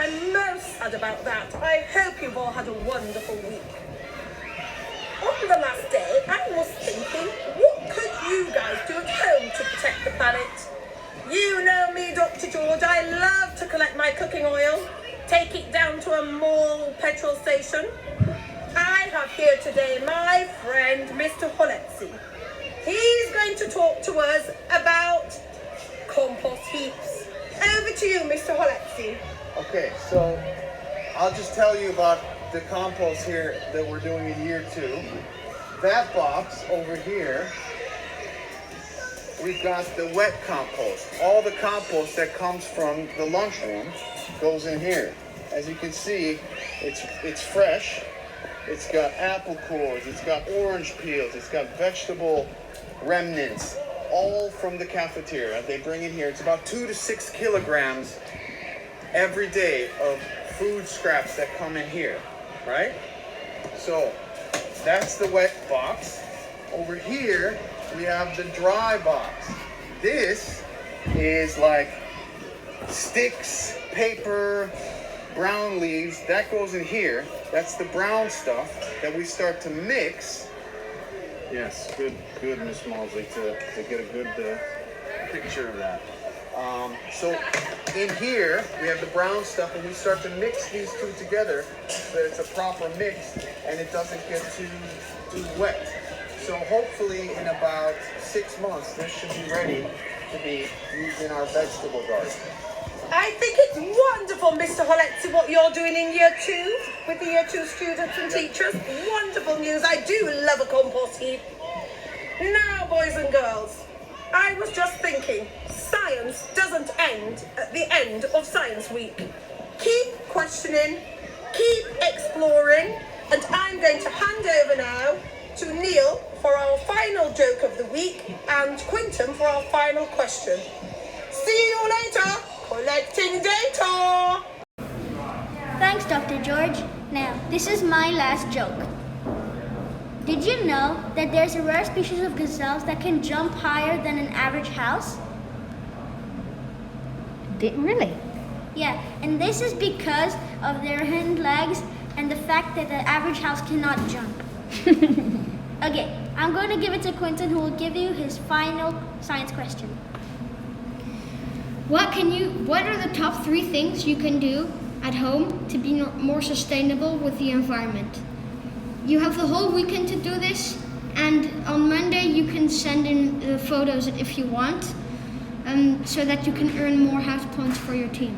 I'm most sad about that. I hope you've all had a wonderful week. On the last day, I was thinking, what could you guys do at home to protect the planet? You know me, Dr. George, I love to collect my cooking oil, take it down to a mall petrol station. I have here today my friend, Mr. Holetzi. He's going to talk to us about compost heaps. Over to you, Mr. Holetzi. Okay, so I'll just tell you about the compost here that we're doing in year 2. That box over here, we've got the wet compost. All the compost that comes from the lunchroom goes in here. As you can see, it's fresh. It's got apple cores, it's got orange peels, it's got vegetable remnants, all from the cafeteria. They bring in here. It's about 2 to 6 kilograms every day of food scraps that come in here, right? So that's the wet box. Over here, we have the dry box. This is like sticks, paper, brown leaves, that goes in here. That's the brown stuff that we start to mix. Yes, good, Miss Mosley, to get a good picture of that. So in here, we have the brown stuff, and we start to mix these two together so that it's a proper mix and it doesn't get too wet. So hopefully in about 6 months, this should be ready to be used in our vegetable garden. I think it's wonderful, Mr. Holetzi, what you're doing in year 2 with the year 2 students and teachers. Wonderful news. I do love a compost heap. Now, boys and girls, I was just thinking, science doesn't end at the end of Science Week. Keep questioning, keep exploring, and I'm going to hand over now to Neil for our final joke of the week and Quinton for our final question. See you later! Collecting data! Thanks, Dr. George. Now, this is my last joke. Did you know that there's a rare species of gazelles that can jump higher than an average house? Didn't really? Yeah, and this is because of their hind legs and the fact that the average house cannot jump. Okay, I'm going to give it to Quinton, who will give you his final science question. What are the top 3 things you can do at home to be more sustainable with the environment? You have the whole weekend to do this, and on Monday you can send in photos if you want, so that you can earn more half points for your team.